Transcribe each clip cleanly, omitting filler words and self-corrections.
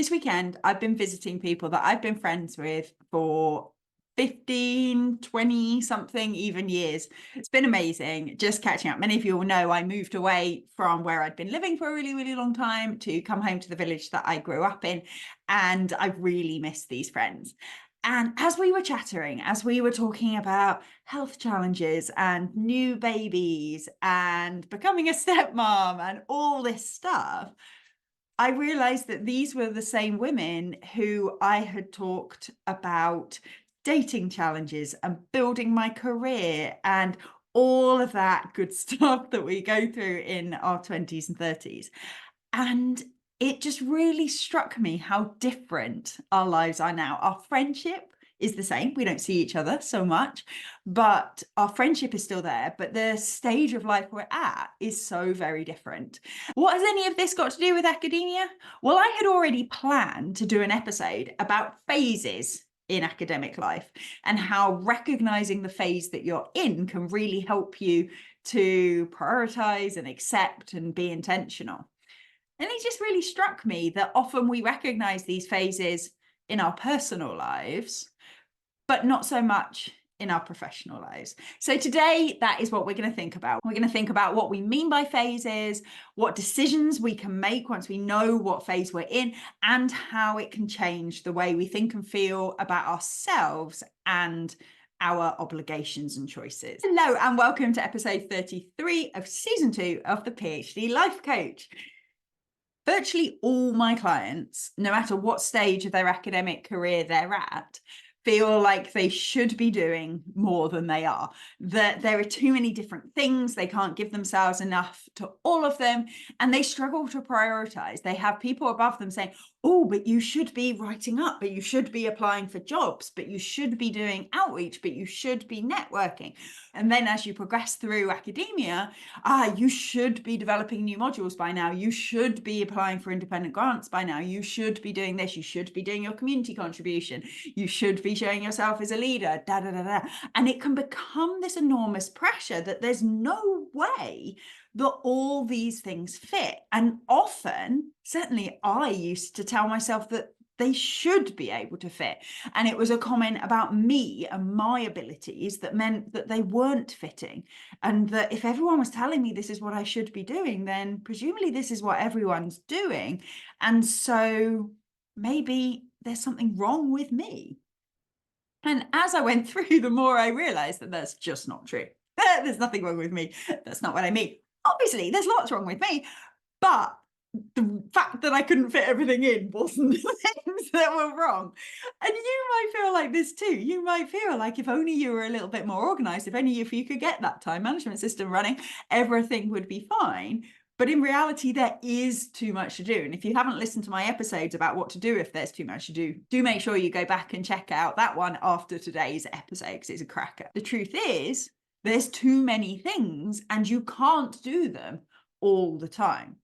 this weekend, I've been visiting people that I've been friends with for 15, 20 something even years. It's been amazing just catching up. Many of you will know I moved away from where I'd been living for a really, really long time to come home to the village that I grew up in. And I've really missed these friends. And as we were chattering, as we were talking about health challenges and new babies and becoming a stepmom and all this stuff, I realized that these were the same women who I had talked about dating challenges and building my career and all of that good stuff that we go through in our 20s and 30s. And it just really struck me how different our lives are now. Our friendship is the same. We don't see each other so much, but our friendship is still there. But the stage of life we're at is so very different. What has any of this got to do with academia? Well, I had already planned to do an episode about phases in academic life and how recognizing the phase that you're in can really help you to prioritize and accept and be intentional. And it just really struck me that often we recognize these phases in our personal lives, but not so much in our professional lives. So today, that is what we're going to think about. We're going to think about what we mean by phases, what decisions we can make once we know what phase we're in, and how it can change the way we think and feel about ourselves and our obligations and choices. Hello, and welcome to episode 33 of season 2 of the PhD Life Coach. Virtually all my clients, no matter what stage of their academic career they're at, feel like they should be doing more than they are, that there are too many different things, they can't give themselves enough to all of them, and they struggle to prioritize. They have people above them saying, oh, but you should be writing up, but you should be applying for jobs, but you should be doing outreach, but you should be networking. And then as you progress through academia, you should be developing new modules by now. You should be applying for independent grants by now. You should be doing this. You should be doing your community contribution. You should be showing yourself as a leader, da, da, da, da. And it can become this enormous pressure that there's no way that all these things fit. And often, certainly I used to tell myself that they should be able to fit. And it was a comment about me and my abilities that meant that they weren't fitting. And that if everyone was telling me this is what I should be doing, then presumably this is what everyone's doing. And so maybe there's something wrong with me. And as I went through, the more I realized that that's just not true. There's nothing wrong with me. That's not what I mean. Obviously, there's lots wrong with me, but the fact that I couldn't fit everything in wasn't the things that were wrong. And you might feel like this too. You might feel like if only you were a little bit more organized, if you could get that time management system running, everything would be fine. But in reality, there is too much to do. And if you haven't listened to my episodes about what to do if there's too much to do make sure you go back and check out that one after today's episode, because it's a cracker. The truth is, there's too many things and you can't do them all the time.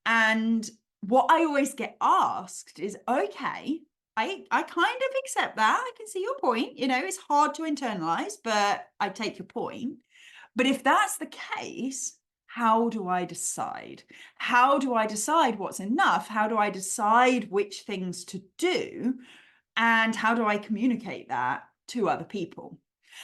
And what I always get asked is, okay, I kind of accept that. I can see your point. You know, it's hard to internalize, but I take your point. But if that's the case, how do I decide? How do I decide what's enough? How do I decide which things to do? And how do I communicate that to other people?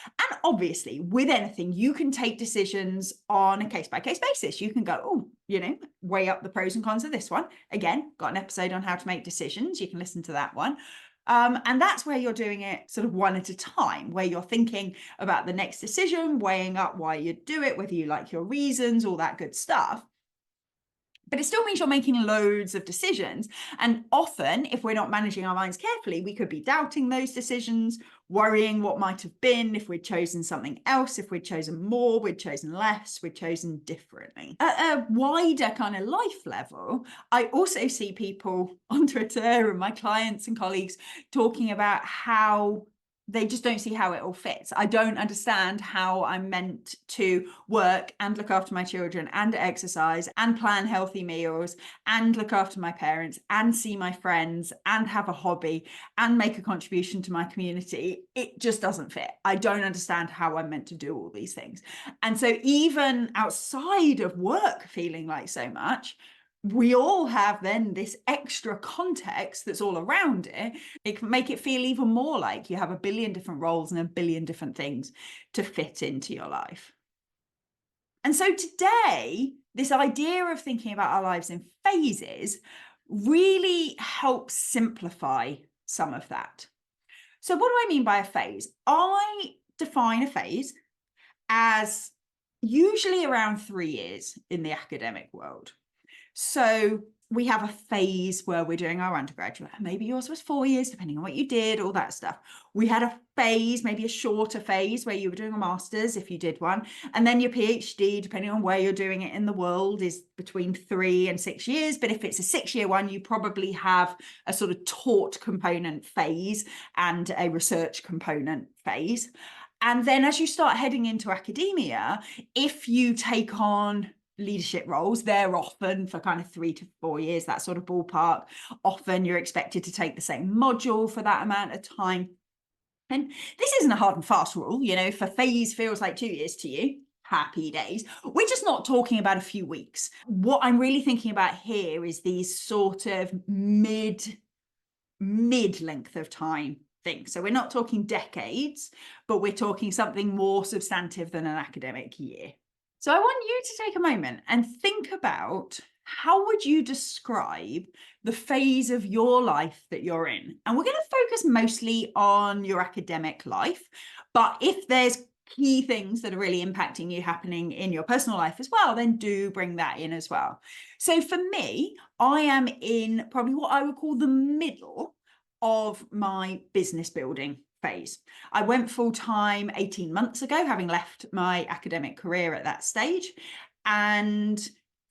And obviously, with anything, you can take decisions on a case-by-case basis. You can go, oh, you know, weigh up the pros and cons of this one. Again, got an episode on how to make decisions. You can listen to that one. And that's where you're doing it sort of one at a time, where you're thinking about the next decision, weighing up why you do it, whether you like your reasons, all that good stuff. But it still means you're making loads of decisions. And often, if we're not managing our minds carefully, we could be doubting those decisions, worrying what might have been if we'd chosen something else, if we'd chosen more, we'd chosen less, we'd chosen differently. At a wider kind of life level, I also see people on Twitter and my clients and colleagues talking about how they just don't see how it all fits. I don't understand how I'm meant to work and look after my children and exercise and plan healthy meals and look after my parents and see my friends and have a hobby and make a contribution to my community. It just doesn't fit. I don't understand how I'm meant to do all these things. And so even outside of work feeling like so much, we all have then this extra context that's all around it. It can make it feel even more like you have a billion different roles and a billion different things to fit into your life. And so today, this idea of thinking about our lives in phases really helps simplify some of that. So what do I mean by a phase? I define a phase as usually around 3 years in the academic world. So we have a phase where we're doing our undergraduate. Maybe yours was 4 years, depending on what you did, all that stuff. We had a phase, maybe a shorter phase where you were doing a master's if you did one. And then your PhD, depending on where you're doing it in the world, is between 3 and 6 years. But if it's a 6-year one, you probably have a sort of taught component phase and a research component phase. And then as you start heading into academia, if you take on leadership roles, they're often for kind of 3 to 4 years, that sort of ballpark. Often you're expected to take the same module for that amount of time. And this isn't a hard and fast rule, you know, if a phase feels like 2 years to you, happy days. We're just not talking about a few weeks. What I'm really thinking about here is these sort of mid length of time things. So we're not talking decades, but we're talking something more substantive than an academic year. So I want you to take a moment and think about, how would you describe the phase of your life that you're in? And we're going to focus mostly on your academic life, but if there's key things that are really impacting you happening in your personal life as well, then do bring that in as well. So for me, I am in probably what I would call the middle of my business building phase. I went full-time 18 months ago, having left my academic career at that stage, and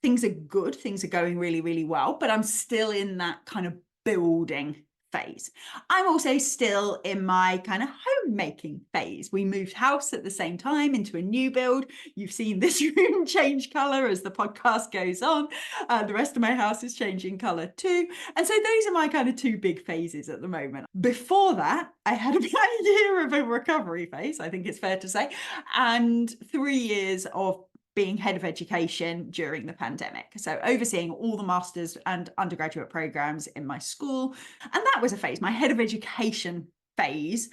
things are good. Things are going really, really well, but I'm still in that kind of building phase. I'm also still in my kind of homemaking phase. We moved house at the same time into a new build. You've seen this room change color as the podcast goes on. The rest of my house is changing color too. And so those are my kind of 2 big phases at the moment. Before that, I had about a year of a recovery phase, I think it's fair to say, and 3 years of being head of education during the pandemic. So overseeing all the master's and undergraduate programs in my school. And that was a phase. My head of education phase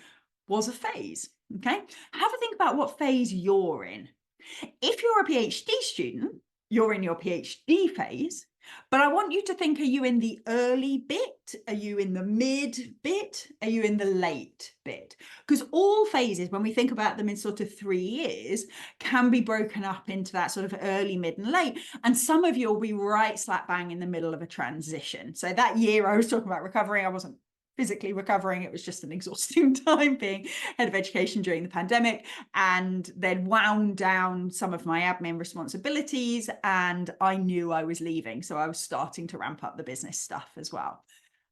was a phase. Okay. Have a think about what phase you're in. If you're a PhD student, you're in your PhD phase. But I want you to think, are you in the early bit? Are you in the mid bit? Are you in the late bit? Because all phases, when we think about them in sort of 3 years, can be broken up into that sort of early, mid and late. And some of you will be right slap bang in the middle of a transition. So that year I was talking about recovering, I wasn't physically recovering. It was just an exhausting time being head of education during the pandemic, and then wound down some of my admin responsibilities, and I knew I was leaving. So I was starting to ramp up the business stuff as well.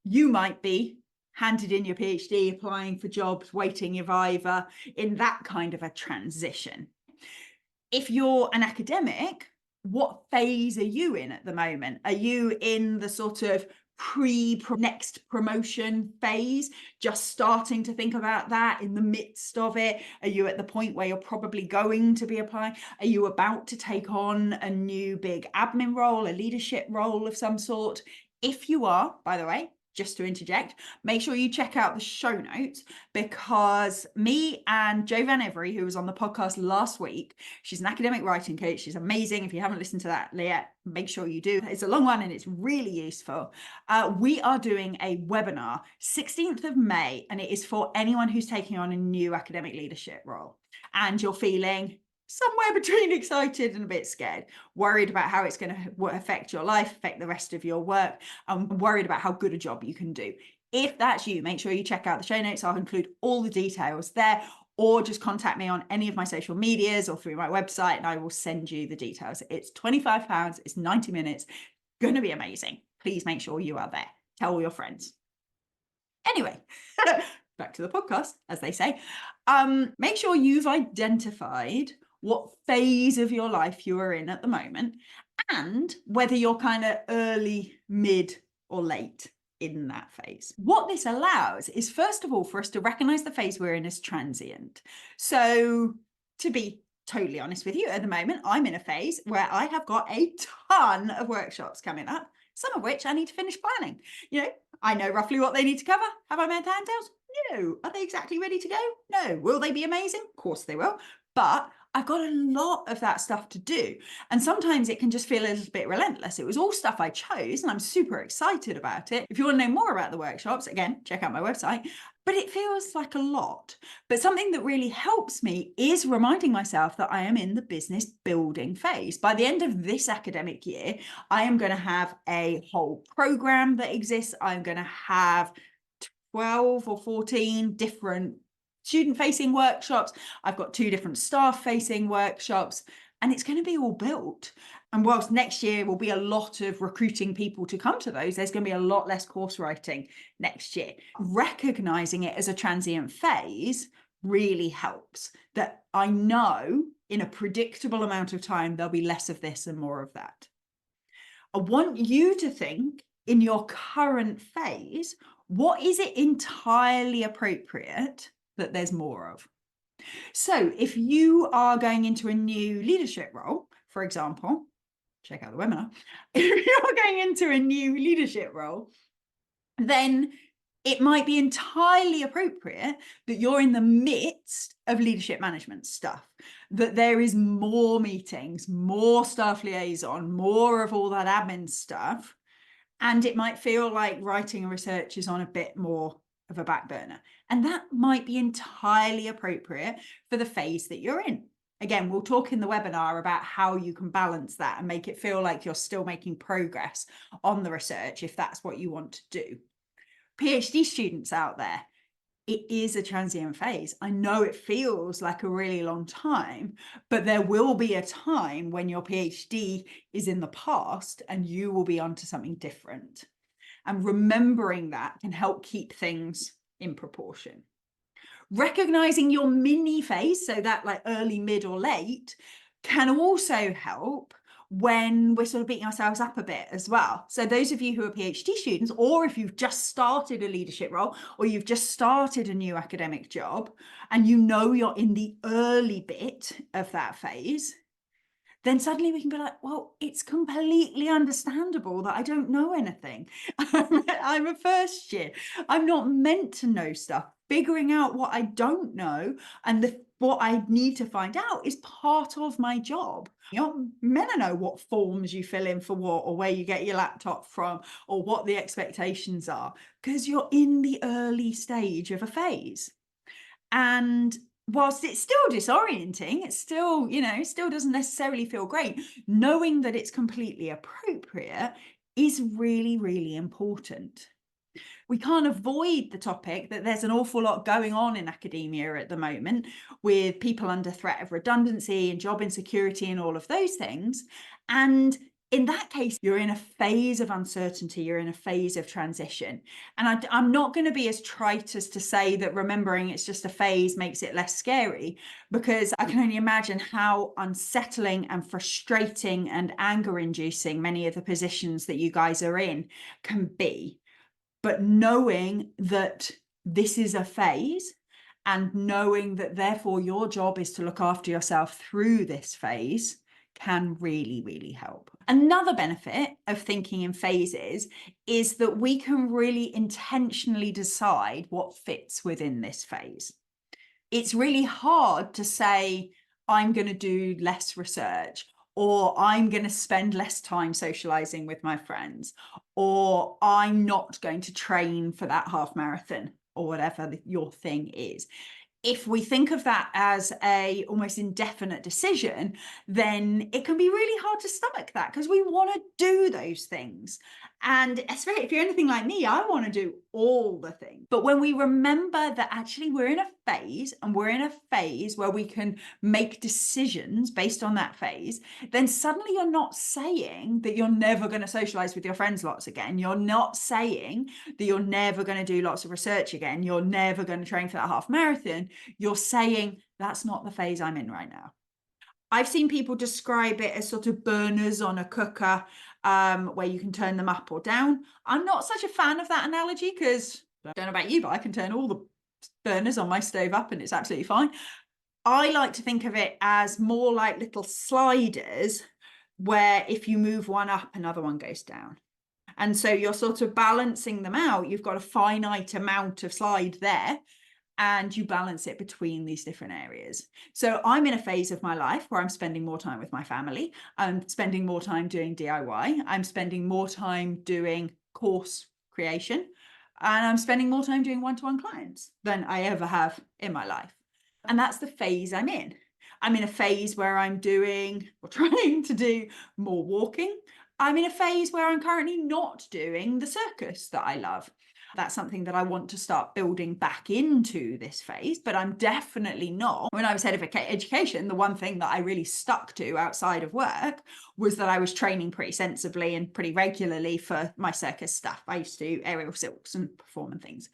You might be handed in your PhD, applying for jobs, waiting your viva, in that kind of a transition. If you're an academic, what phase are you in at the moment? Are you in the sort of next promotion phase, just starting to think about that, in the midst of it? Are you at the point where you're probably going to be applying? Are you about to take on a new big admin role, a leadership role of some sort? If you are, by the way, just to interject, make sure you check out the show notes, because me and Jo VanEvery, who was on the podcast last week, she's an academic writing coach. She's amazing. If you haven't listened to that yet, make sure you do. It's a long one and it's really useful. We are doing a webinar 16th of May, and it is for anyone who's taking on a new academic leadership role and you're feeling somewhere between excited and a bit scared, worried about how it's going to affect your life, affect the rest of your work, and worried about how good a job you can do. If that's you, make sure you check out the show notes. I'll include all the details there, or just contact me on any of my social medias or through my website, and I will send you the details. It's £25, it's 90 minutes, going to be amazing. Please make sure you are there. Tell all your friends. Anyway, back to the podcast, as they say. Make sure you've identified what phase of your life you are in at the moment, and whether you're kind of early, mid, or late in that phase. What this allows is, first of all, for us to recognize the phase we're in as transient. So to be totally honest with you, at the moment, I'm in a phase where I have got a ton of workshops coming up. some of which I need to finish planning. I know roughly what they need to cover. Have I made the handouts? No. Are they exactly ready to go? No. Will they be amazing? Of course they will. But I've got a lot of that stuff to do. And sometimes it can just feel a little bit relentless. It was all stuff I chose and I'm super excited about it. If you want to know more about the workshops, again, check out my website. But it feels like a lot. But something that really helps me is reminding myself that I am in the business building phase. By the end of this academic year, I am going to have a whole program that exists. I'm going to have 12 or 14 different student-facing workshops. I've got 2 different staff-facing workshops, and it's going to be all built. And whilst next year will be a lot of recruiting people to come to those, there's going to be a lot less course writing next year. Recognizing it as a transient phase really helps, that I know in a predictable amount of time, there'll be less of this and more of that. I want you to think in your current phase, what is it entirely appropriate that there's more of? So if you are going into a new leadership role, for example, check out the webinar. If you're going into a new leadership role, then it might be entirely appropriate that you're in the midst of leadership management stuff, that there is more meetings, more staff liaison, more of all that admin stuff. And it might feel like writing and research is on a bit more of a back burner. And that might be entirely appropriate for the phase that you're in. Again, we'll talk in the webinar about how you can balance that and make it feel like you're still making progress on the research if that's what you want to do. PhD students out there, it is a transient phase. I know it feels like a really long time, but there will be a time when your PhD is in the past and you will be onto something different. And remembering that can help keep things in proportion. Recognizing your mini phase, so that like early, mid, or late, can also help when we're sort of beating ourselves up a bit as well. So those of you who are PhD students, or if you've just started a leadership role, or you've just started a new academic job, and you know you're in the early bit of that phase, then suddenly we can be like, well, it's completely understandable that I don't know anything. I'm a first year. I'm not meant to know stuff. Figuring out what I don't know and what I need to find out is part of my job. You're not meant to know what forms you fill in for what, or where you get your laptop from, or what the expectations are, because you're in the early stage of a phase. And whilst it's still disorienting, it's still, still doesn't necessarily feel great, knowing that it's completely appropriate is really, really important. We can't avoid the topic that there's an awful lot going on in academia at the moment, with people under threat of redundancy and job insecurity and all of those things. And in that case, you're in a phase of uncertainty, you're in a phase of transition. And I'm not going to be as trite as to say that remembering it's just a phase makes it less scary, because I can only imagine how unsettling and frustrating and anger-inducing many of the positions that you guys are in can be. But knowing that this is a phase, and knowing that therefore your job is to look after yourself through this phase, can really, really help. Another benefit of thinking in phases is that we can really intentionally decide what fits within this phase. It's really hard to say, I'm going to do less research, or I'm going to spend less time socializing with my friends, or I'm not going to train for that half marathon, or whatever your thing is. If we think of that as a almost indefinite decision, then it can be really hard to stomach that, because we want to do those things. And especially if you're anything like me, I want to do all the things. But when we remember that actually we're in a phase, and we're in a phase where we can make decisions based on that phase, then suddenly you're not saying that you're never going to socialize with your friends lots again. You're not saying that you're never going to do lots of research again. You're never going to train for that half marathon. You're saying that's not the phase I'm in right now. I've seen people describe it as sort of burners on a cooker, where you can turn them up or down. I'm not such a fan of that analogy, because I don't know about you, but I can turn all the burners on my stove up and it's absolutely fine. I like to think of it as more like little sliders, where if you move one up, another one goes down. And so you're sort of balancing them out. You've got a finite amount of slide there, and you balance it between these different areas. So I'm in a phase of my life where I'm spending more time with my family. I'm spending more time doing DIY. I'm spending more time doing course creation. And I'm spending more time doing one-to-one clients than I ever have in my life. And that's the phase I'm in. I'm in a phase where I'm doing or trying to do more walking. I'm in a phase where I'm currently not doing the circus that I love. That's something that I want to start building back into this phase, but I'm definitely not. When I was head of education, the one thing that I really stuck to outside of work was that I was training pretty sensibly and pretty regularly for my circus stuff. I used to do aerial silks and perform and things.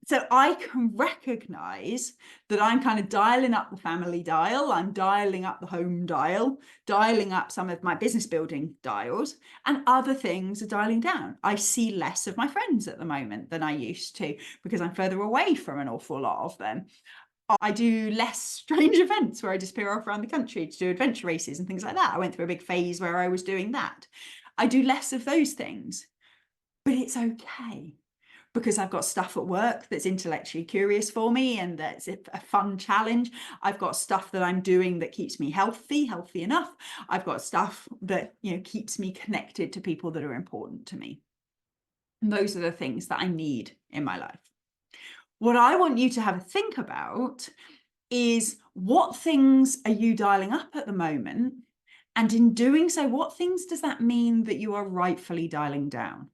So I can recognize that I'm kind of dialing up the family dial, I'm dialing up the home dial, dialing up some of my business building dials, and other things are dialing down. I see less of my friends at the moment than I used to because I'm further away from an awful lot of them. I do less strange events where I disappear off around the country to do adventure races and things like that. I went through a big phase where I was doing that. I do less of those things, but it's okay, because I've got stuff at work that's intellectually curious for me and that's a fun challenge. I've got stuff that I'm doing that keeps me healthy enough. I've got stuff that, keeps me connected to people that are important to me. And those are the things that I need in my life. What I want you to have a think about is, what things are you dialing up at the moment? And in doing so, what things does that mean that you are rightfully dialing down?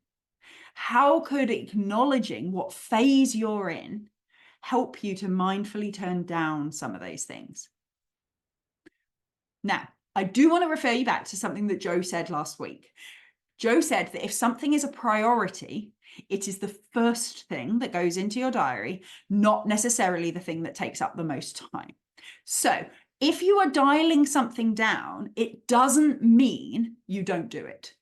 How could acknowledging what phase you're in help you to mindfully turn down some of those things? Now, I do want to refer you back to something that Jo said last week. Jo said that if something is a priority, it is the first thing that goes into your diary, not necessarily the thing that takes up the most time. So if you are dialing something down, it doesn't mean you don't do it.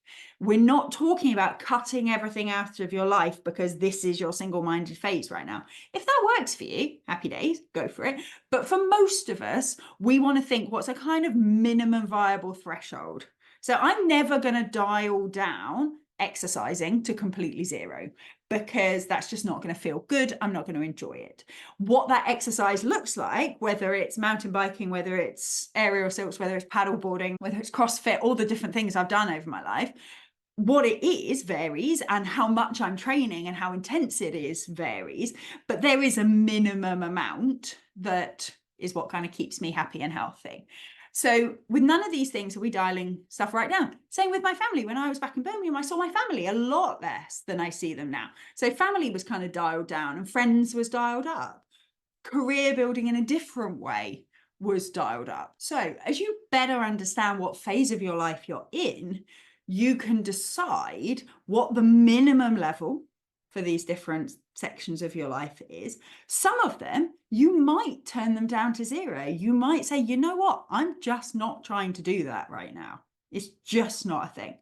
We're not talking about cutting everything out of your life because this is your single-minded phase right now. If that works for you, happy days, go for it. But for most of us, we want to think, what's a kind of minimum viable threshold? So I'm never going to dial down exercising to completely zero, because that's just not going to feel good. I'm not going to enjoy it. What that exercise looks like, whether it's mountain biking, whether it's aerial silks, whether it's paddleboarding, whether it's CrossFit, all the different things I've done over my life, what it is varies, and how much I'm training and how intense it is varies, but there is a minimum amount that is what kind of keeps me happy and healthy. So with none of these things are we dialing stuff right down. Same with my family. When I was back in Birmingham, I saw my family a lot less than I see them now. So family was kind of dialed down and friends was dialed up. Career building in a different way was dialed up. So as you better understand what phase of your life you're in, you can decide what the minimum level for these different sections of your life is. Some of them, you might turn them down to zero. You might say, you know what, I'm just not trying to do that right now. It's just not a thing.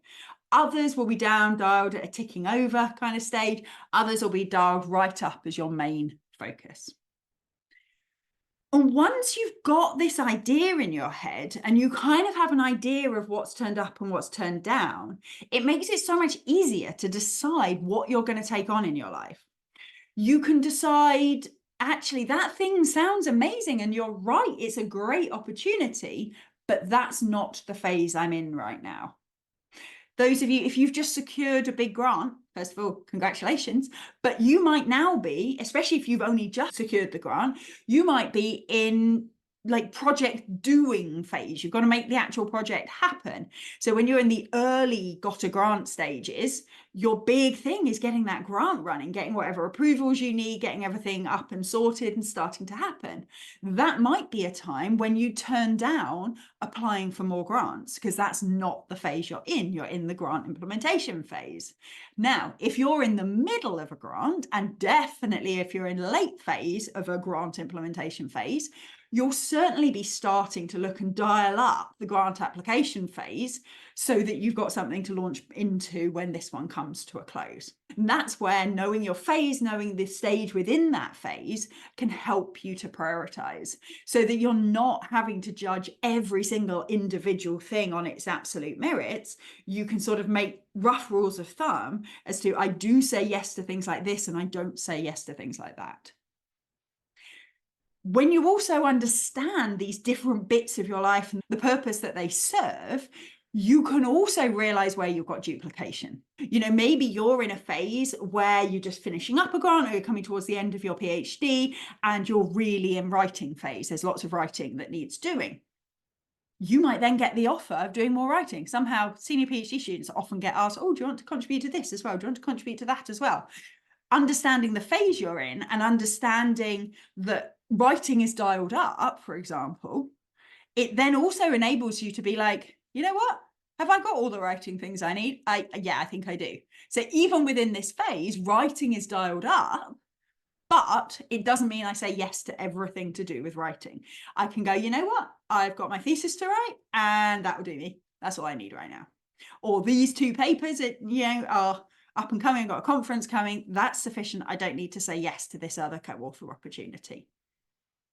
Others will be dialed at a ticking over kind of stage. Others will be dialed right up as your main focus. And once you've got this idea in your head and you kind of have an idea of what's turned up and what's turned down, it makes it so much easier to decide what you're going to take on in your life. You can decide, actually, that thing sounds amazing and you're right, it's a great opportunity, but that's not the phase I'm in right now. Those of you, if you've just secured a big grant, first of all, congratulations, but you might now be, especially if you've only just secured the grant, you might be in like project doing phase. You've got to make the actual project happen. So when you're in the early got a grant stages, your big thing is getting that grant running, getting whatever approvals you need, getting everything up and sorted and starting to happen. That might be a time when you turn down applying for more grants, because that's not the phase you're in. You're in the grant implementation phase. Now, if you're in the middle of a grant, and definitely if you're in late phase of a grant implementation phase, you'll certainly be starting to look and dial up the grant application phase so that you've got something to launch into when this one comes to a close. And that's where knowing your phase, knowing the stage within that phase can help you to prioritize, so that you're not having to judge every single individual thing on its absolute merits. You can sort of make rough rules of thumb as to, I do say yes to things like this and I don't say yes to things like that. When you also understand these different bits of your life and the purpose that they serve, you can also realize where you've got duplication. You know, maybe you're in a phase where you're just finishing up a grant, or you're coming towards the end of your PhD and you're really in writing phase. There's lots of writing that needs doing. You might then get the offer of doing more writing. Somehow senior PhD students often get asked, oh, do you want to contribute to this as well? Do you want to contribute to that as well? Understanding the phase you're in and understanding that writing is dialed up, for example, it then also enables you to be like, you know what? Have I got all the writing things I need? Yeah, I think I do. So even within this phase, writing is dialed up, but it doesn't mean I say yes to everything to do with writing. I can go, you know what? I've got my thesis to write and that will do me. That's all I need right now. Or these 2 papers, are up and coming, I've got a conference coming. That's sufficient. I don't need to say yes to this other co-author opportunity.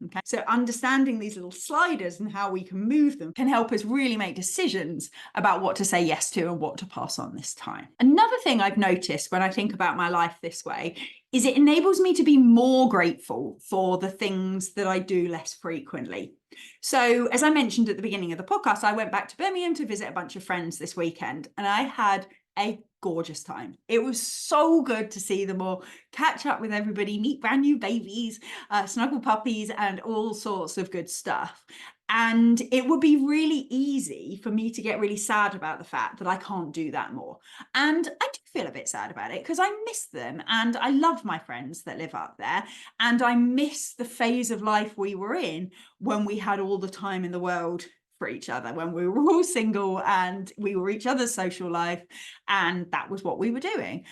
Okay, so understanding these little sliders and how we can move them can help us really make decisions about what to say yes to and what to pass on this time. Another thing I've noticed when I think about my life this way is it enables me to be more grateful for the things that I do less frequently. So as I mentioned at the beginning of the podcast, I went back to Birmingham to visit a bunch of friends this weekend, and I had a gorgeous time. It was so good to see them all, catch up with everybody, meet brand new babies, snuggle puppies, and all sorts of good stuff. And it would be really easy for me to get really sad about the fact that I can't do that more. And I do feel a bit sad about it because I miss them and I love my friends that live up there. And I miss the phase of life we were in when we had all the time in the world for each other, when we were all single and we were each other's social life, and that was what we were doing.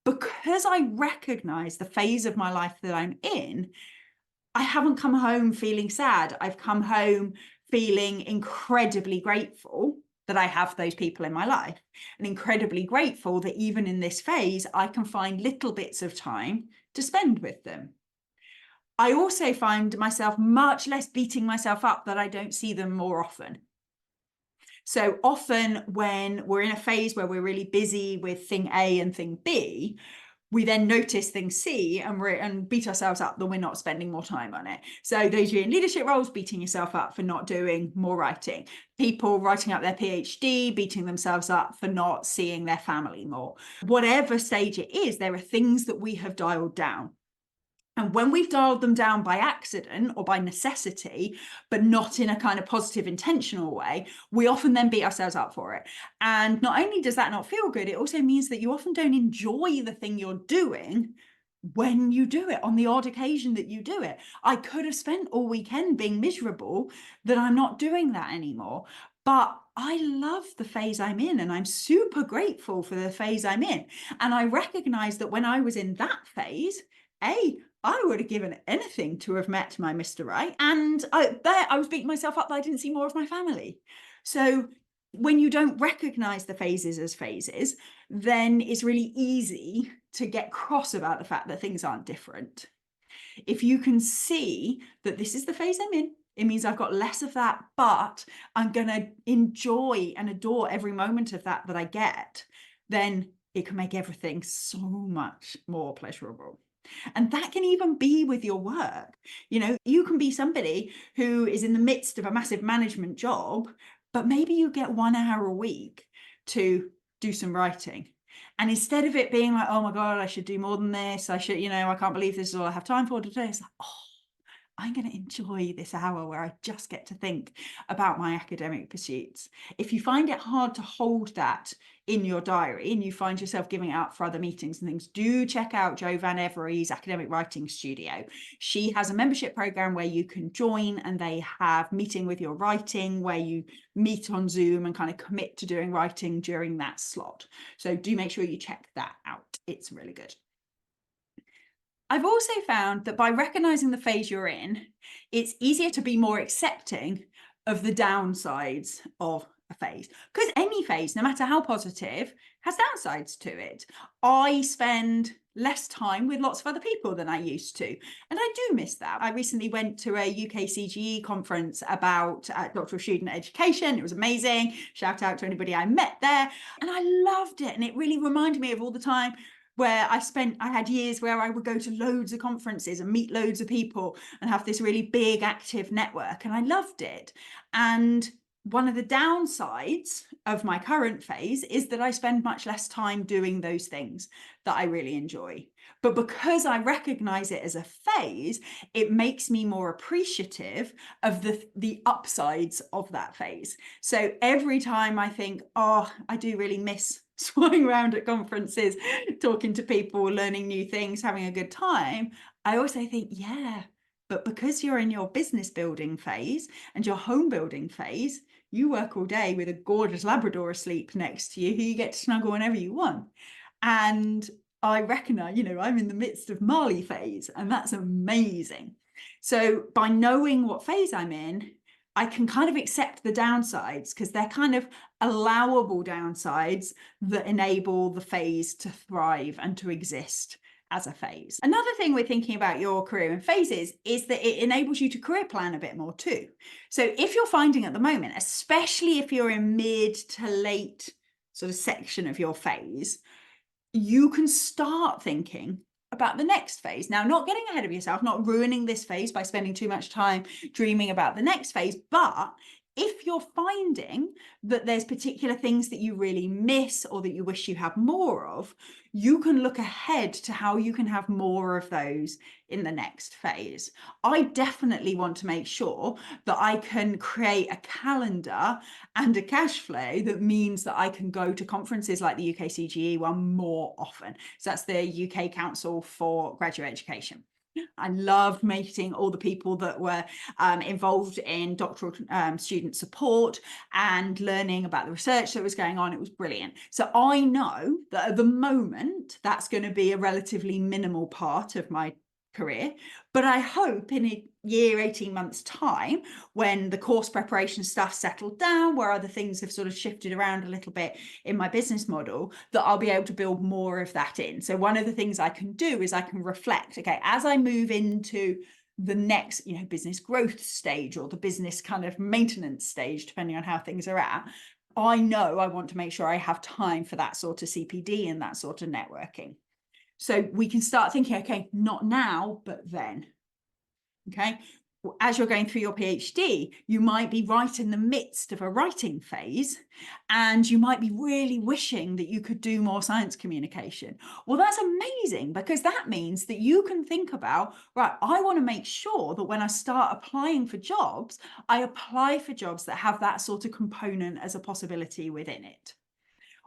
Because I recognize the phase of my life that I'm in, I haven't come home feeling sad. I've come home feeling incredibly grateful that I have those people in my life, and incredibly grateful that even in this phase, I can find little bits of time to spend with them. I also find myself much less beating myself up that I don't see them more often. So often when we're in a phase where we're really busy with thing A and thing B, we then notice thing C and beat ourselves up that we're not spending more time on it. So those of you in leadership roles, beating yourself up for not doing more writing. People writing up their PhD, beating themselves up for not seeing their family more. Whatever stage it is, there are things that we have dialed down. And when we've dialed them down by accident or by necessity, but not in a kind of positive, intentional way, we often then beat ourselves up for it. And not only does that not feel good, it also means that you often don't enjoy the thing you're doing when you do it, on the odd occasion that you do it. I could have spent all weekend being miserable that I'm not doing that anymore. But I love the phase I'm in, and I'm super grateful for the phase I'm in. And I recognize that when I was in that phase, I would have given anything to have met my Mr. Right. And I was beating myself up that I didn't see more of my family. So when you don't recognize the phases as phases, then it's really easy to get cross about the fact that things aren't different. If you can see that this is the phase I'm in, it means I've got less of that, but I'm going to enjoy and adore every moment of that I get, then it can make everything so much more pleasurable. And that can even be with your work. You know, you can be somebody who is in the midst of a massive management job, but maybe you get 1 hour a week to do some writing. And instead of it being like, oh my God, I should do more than this, I should, I can't believe this is all I have time for today. It's like, oh, I'm going to enjoy this hour where I just get to think about my academic pursuits. If you find it hard to hold that in your diary and you find yourself giving it up for other meetings and things, do check out Jo VanEvery's Academic Writing Studio. She has a membership program where you can join, and they have meeting with your writing where you meet on Zoom and kind of commit to doing writing during that slot. So do make sure you check that out. It's really good. I've also found that by recognizing the phase you're in, it's easier to be more accepting of the downsides of a phase, because any phase, no matter how positive, has downsides to it. I spend less time with lots of other people than I used to, and I do miss that. I recently went to a UK CGE conference about doctoral student education. It was amazing. Shout out to anybody I met there, and I loved it, and it really reminded me of all the time where I had years where I would go to loads of conferences and meet loads of people and have this really big active network, and I loved it. And one of the downsides of my current phase is that I spend much less time doing those things that I really enjoy. But because I recognize it as a phase, it makes me more appreciative of the upsides of that phase. So every time I think, oh, I do really miss swanning around at conferences, talking to people, learning new things, having a good time, I also think, yeah, but because you're in your business building phase and your home building phase, you work all day with a gorgeous Labrador asleep next to you who you get to snuggle whenever you want. And I recognize, I'm in the midst of Marley phase, and that's amazing. So by knowing what phase I'm in, I can kind of accept the downsides, because they're kind of allowable downsides that enable the phase to thrive and to exist as a phase. Another thing we're thinking about your career in phases is that it enables you to career plan a bit more too. So if you're finding at the moment, especially if you're in mid to late sort of section of your phase, you can start thinking about the next phase. Now, not getting ahead of yourself, not ruining this phase by spending too much time dreaming about the next phase, but if you're finding that there's particular things that you really miss or that you wish you had more of, you can look ahead to how you can have more of those in the next phase. I definitely want to make sure that I can create a calendar and a cash flow that means that I can go to conferences like the UK CGE one more often. So that's the UK Council for Graduate Education. I loved meeting all the people that were involved in doctoral student support and learning about the research that was going on. It was brilliant. So I know that at the moment, that's going to be a relatively minimal part of my career, but I hope in a year, 18 months time, when the course preparation stuff settled down, where other things have sort of shifted around a little bit in my business model, that I'll be able to build more of that in. So one of the things I can do is I can reflect, okay, as I move into the next, business growth stage or the business kind of maintenance stage, depending on how things are at, I know I want to make sure I have time for that sort of CPD and that sort of networking. So we can start thinking, okay, not now, but then. Okay. As you're going through your PhD, you might be right in the midst of a writing phase, and you might be really wishing that you could do more science communication. Well, that's amazing, because that means that you can think about, right, I want to make sure that when I start applying for jobs, I apply for jobs that have that sort of component as a possibility within it.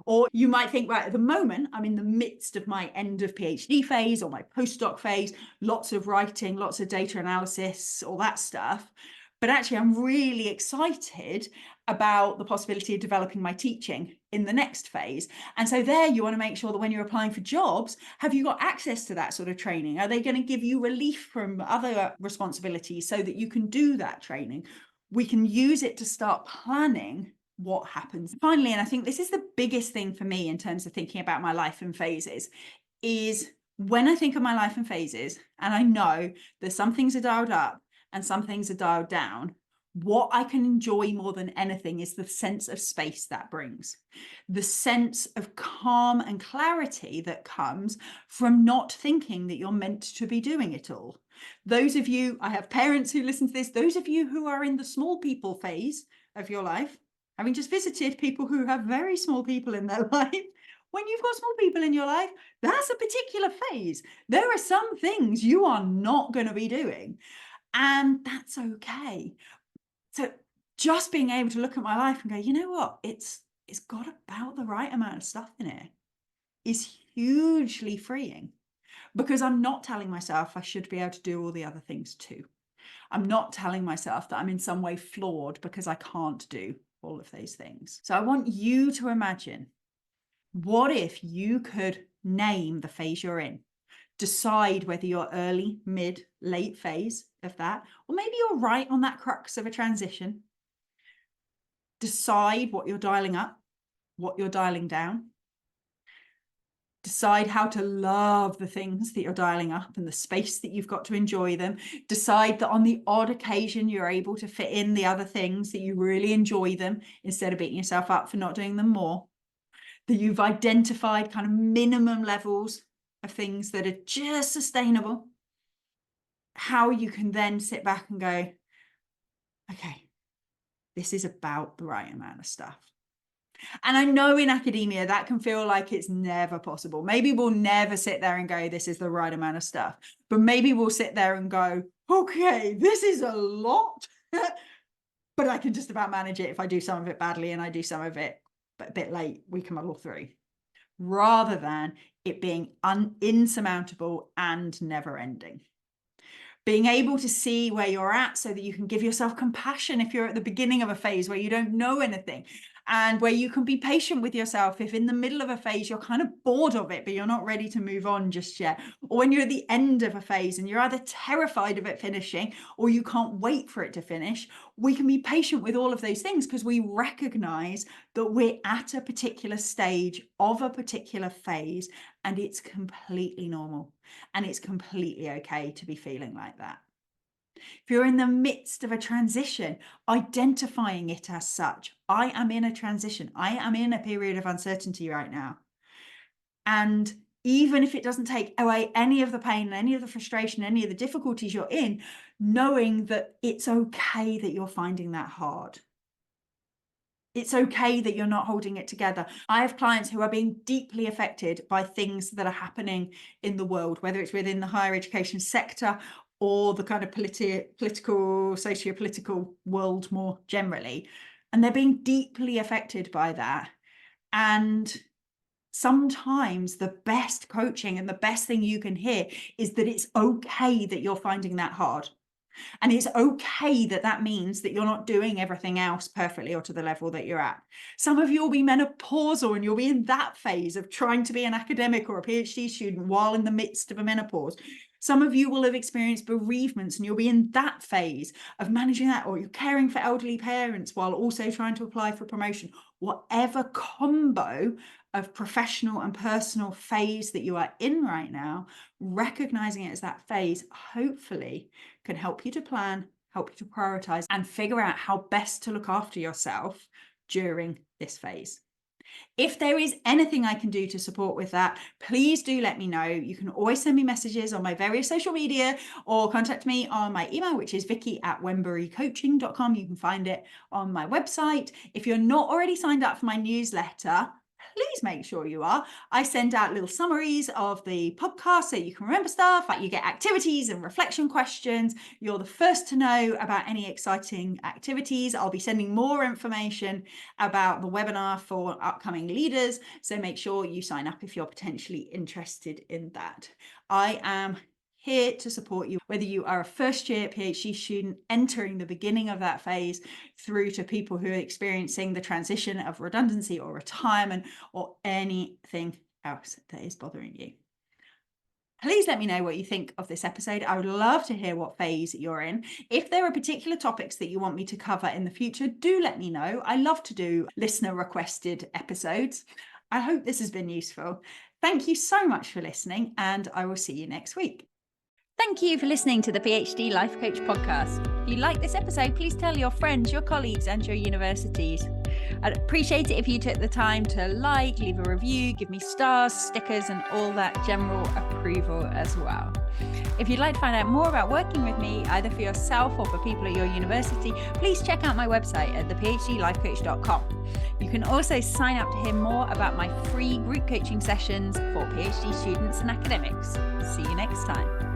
Or you might think, right, at the moment, I'm in the midst of my end of PhD phase or my postdoc phase, lots of writing, lots of data analysis, all that stuff. But actually, I'm really excited about the possibility of developing my teaching in the next phase. And so there you want to make sure that when you're applying for jobs, have you got access to that sort of training? Are they going to give you relief from other responsibilities so that you can do that training? We can use it to start planning what happens. Finally, and I think this is the biggest thing for me in terms of thinking about my life in phases, is when I think of my life in phases, and I know that some things are dialed up and some things are dialed down, what I can enjoy more than anything is the sense of space that brings, the sense of calm and clarity that comes from not thinking that you're meant to be doing it all. Those of you, I have parents who listen to this, those of you who are in the small people phase of your life, having just visited people who have very small people in their life, when you've got small people in your life, that's a particular phase. There are some things you are not going to be doing, and that's okay. So just being able to look at my life and go, you know what, it's got about the right amount of stuff in it is hugely freeing, because I'm not telling myself I should be able to do all the other things too. I'm not telling myself that I'm in some way flawed because I can't do all of those things. So I want you to imagine, what if you could name the phase you're in? Decide whether you're early, mid, late phase of that, or maybe you're right on that crux of a transition. Decide what you're dialing up, what you're dialing down. Decide how to love the things that you're dialing up and the space that you've got to enjoy them. Decide that on the odd occasion you're able to fit in the other things, that you really enjoy them instead of beating yourself up for not doing them more. That you've identified kind of minimum levels of things that are just sustainable. How you can then sit back and go, okay, this is about the right amount of stuff. And I know in academia that can feel like it's never possible. Maybe we'll never sit there and go, this is the right amount of stuff. But maybe we'll sit there and go, okay, this is a lot, but I can just about manage it. If I do some of it badly and I do some of it a bit late, we can muddle through. Rather than it being insurmountable and never ending. Being able to see where you're at so that you can give yourself compassion if you're at the beginning of a phase where you don't know anything, and where you can be patient with yourself if in the middle of a phase you're kind of bored of it, but you're not ready to move on just yet. Or when you're at the end of a phase and you're either terrified of it finishing or you can't wait for it to finish. We can be patient with all of those things because we recognize that we're at a particular stage of a particular phase, and it's completely normal and it's completely okay to be feeling like that. If you're in the midst of a transition, identifying it as such. I am in a transition. I am in a period of uncertainty right now. And even if it doesn't take away any of the pain, any of the frustration, any of the difficulties you're in, knowing that it's okay that you're finding that hard. It's okay that you're not holding it together. I have clients who are being deeply affected by things that are happening in the world, whether it's within the higher education sector or the kind of political, socio-political world more generally. And they're being deeply affected by that. And sometimes the best coaching and the best thing you can hear is that it's okay that you're finding that hard. And it's okay that that means that you're not doing everything else perfectly or to the level that you're at. Some of you will be menopausal and you'll be in that phase of trying to be an academic or a PhD student while in the midst of a menopause. Some of you will have experienced bereavements and you'll be in that phase of managing that, or you're caring for elderly parents while also trying to apply for promotion. Whatever combo of professional and personal phase that you are in right now, recognizing it as that phase, hopefully can help you to plan, help you to prioritize, and figure out how best to look after yourself during this phase. If there is anything I can do to support with that, please do let me know. You can always send me messages on my various social media or contact me on my email, which is vicky@wenburycoaching.com. You can find it on my website. If you're not already signed up for my newsletter, please make sure you are. I send out little summaries of the podcast so you can remember stuff, like you get activities and reflection questions. You're the first to know about any exciting activities. I'll be sending more information about the webinar for upcoming leaders. So make sure you sign up if you're potentially interested in that. I am here to support you, whether you are a first-year PhD student entering the beginning of that phase, through to people who are experiencing the transition of redundancy or retirement or anything else that is bothering you. Please let me know what you think of this episode. I would love to hear what phase you're in. If there are particular topics that you want me to cover in the future, do let me know. I love to do listener requested episodes. I hope this has been useful. Thank you so much for listening, and I will see you next week. Thank you for listening to the PhD Life Coach podcast. If you like this episode, please tell your friends, your colleagues, and your universities. I'd appreciate it if you took the time to like, leave a review, give me stars, stickers, and all that general approval as well. If you'd like to find out more about working with me, either for yourself or for people at your university, please check out my website at thephdlifecoach.com. You can also sign up to hear more about my free group coaching sessions for PhD students and academics. See you next time.